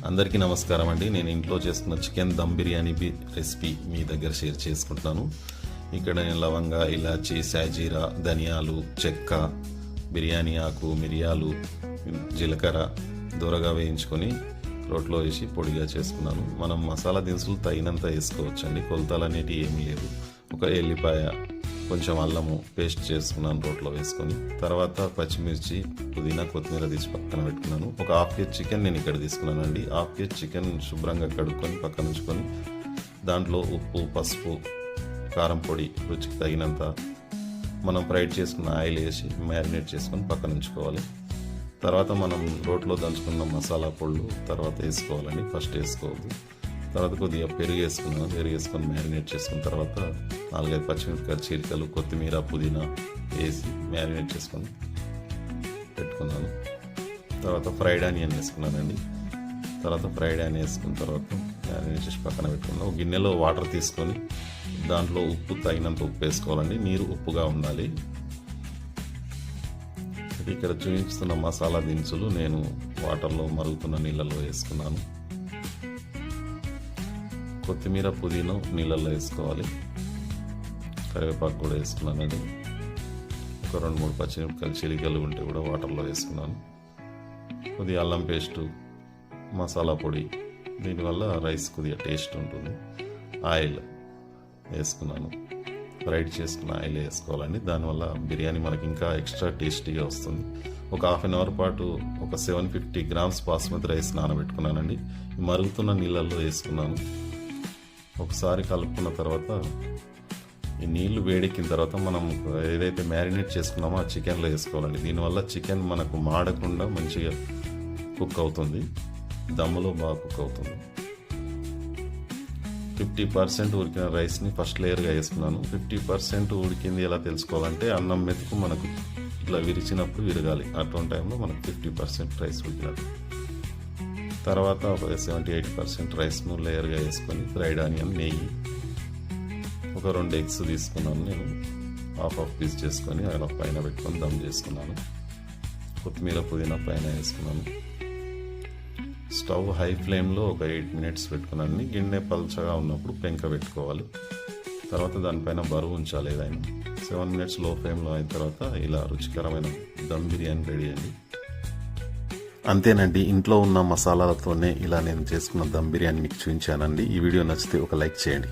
అందరికీ నమస్కారం అండి. నేను ఇంట్లో చేసుకున్న చికెన్ దమ్ బిర్యానీ రెసిపీ మీ దగ్గర షేర్ చేసుకుంటున్నాను. ఇక్కడ నేను లవంగా, ఇలాచి, సాజీరా, ధనియాలు, చెక్క, బిర్యానీ ఆకు, మిరియాలు, జీలకర్ర దూరగా వేయించుకొని రోట్లో వేసి పొడిగా చేసుకున్నాను. మనం మసాలా దినుసులు తగినంత వేసుకోవచ్చండి, కొలతలు అనేటివి ఏమీ లేదు. ఒక ఎల్లిపాయ, కొంచెం అల్లము పేస్ట్ చేసుకున్నాను రోట్లో వేసుకొని. తర్వాత పచ్చిమిర్చి, పుదీనా, కొత్తిమీర తీసి పక్కన పెట్టుకున్నాను. ఒక హాఫ్ కేజీ చికెన్ నేను ఇక్కడ తీసుకున్నాను అండి. హాఫ్ కేజీ చికెన్ శుభ్రంగా కడుక్కొని పక్కన ఉంచుకొని దాంట్లో ఉప్పు, పసుపు, కారం పొడి రుచికి తగినంత, మనం ఫ్రైడ్ చేసుకున్న ఆయిల్ వేసి మ్యారినేట్ చేసుకొని పక్కన ఉంచుకోవాలి. తర్వాత మనం రోట్లో దంచుకున్న మసాలా పొళ్ళు తర్వాత వేసుకోవాలండి, ఫస్ట్ వేసుకోవద్దు. తర్వాత కొద్దిగా పెరుగు వేసుకున్నాను. పెరుగు వేసుకొని మ్యారినేట్ చేసుకున్న తర్వాత 4-5 పచ్చిమిరపకాయలు చీలికలు, కొత్తిమీర, పుదీనా వేసి మ్యారినేట్ చేసుకొని పెట్టుకున్నాను. తర్వాత ఫ్రైడ్ ఆనియన్ వేసుకున్నానండి. తర్వాత ఫ్రైడ్ ఆనియన్ వేసుకున్న తర్వాత మ్యారినేట్ చేసి పక్కన పెట్టుకున్నాను. ఒక గిన్నెలో వాటర్ తీసుకొని దాంట్లో ఉప్పు తగినంత ఉప్పు వేసుకోవాలండి, నీరు ఉప్పుగా ఉండాలి. ఇక్కడ చూపిస్తున్న మసాలా దినుసులు నేను వాటర్లో మరుగుతున్న నీళ్ళలో వేసుకున్నాను. కొత్తిమీర, పుదీనా నీళ్ళల్లో వేసుకోవాలి. కరివేపాకు కూడా వేసుకున్నానండి. ఒక 2-3 పచ్చిమిరపకాయలు చిలికలు ఉంటే కూడా వాటర్లో వేసుకున్నాను. కొద్దిగా అల్లం పేస్టు, మసాలా పొడి, దీనివల్ల రైస్ కొద్దిగా టేస్ట్ ఉంటుంది. ఆయిల్ వేసుకున్నాను. ఫ్రైడ్ చేసుకున్న ఆయిల్ వేసుకోవాలండి, దానివల్ల బిర్యానీ మనకి ఇంకా ఎక్స్ట్రా టేస్టీగా వస్తుంది. ఒక హాఫ్ అన్ అవర్ పాటు ఒక 750 గ్రామ్స్ బాస్మతి రైస్ నానబెట్టుకున్నానండి. మరుగుతున్న నీళ్ళల్లో వేసుకున్నాను. ఒకసారి కలుపుకున్న తర్వాత ఈ నీళ్లు వేడెక్కిన తర్వాత మనం ఏదైతే మ్యారినేట్ చేసుకున్నామో ఆ చికెన్లో వేసుకోవాలండి. దీనివల్ల చికెన్ మనకు మాడకుండా మంచిగా కుక్ అవుతుంది, దమ్ములో బాగా కుక్ అవుతుంది. 50% ఉడికిన రైస్ని ఫస్ట్ లేయర్గా వేసుకున్నాను. 50% ఉడికింది ఎలా తెలుసుకోవాలంటే అన్నం మెతుకు మనకు ఇట్లా విరిచినప్పుడు విరగాలి. అటువంటి టైంలో మనకు 50% రైస్ ఉడికినట్టు. తర్వాత ఒక 70-80% రైస్ను లేయర్గా వేసుకొని ఫ్రైడ్ ఆనియన్, నెయ్యి, ఒక 2 ఎగ్స్ తీసుకున్నాను. నేను హాఫ్ పీస్ చేసుకొని అలా పైన పెట్టుకొని దమ్ చేసుకున్నాను. కొత్తిమీర, పుదీనా పైన వేసుకున్నాను. స్టవ్ హై ఫ్లేమ్లో ఒక 8 మినిట్స్ పెట్టుకున్నాను. గిన్నె పల్చగా ఉన్నప్పుడు పెంక పెట్టుకోవాలి. తర్వాత దానిపైన బరువు ఉంచాలి ఏదైనా. 7 మినిట్స్ లో ఫ్లేమ్లో అయిన తర్వాత ఇలా రుచికరమైన దమ్ బిర్యానీ రెడీ అయింది. అంతేనండి, ఇంట్లో ఉన్న మసాలాలతోనే ఇలా నేను చేసుకున్న దమ్ బిర్యానీ మీకు చూపించానండి. ఈ వీడియో నచ్చితే ఒక లైక్ చేయండి.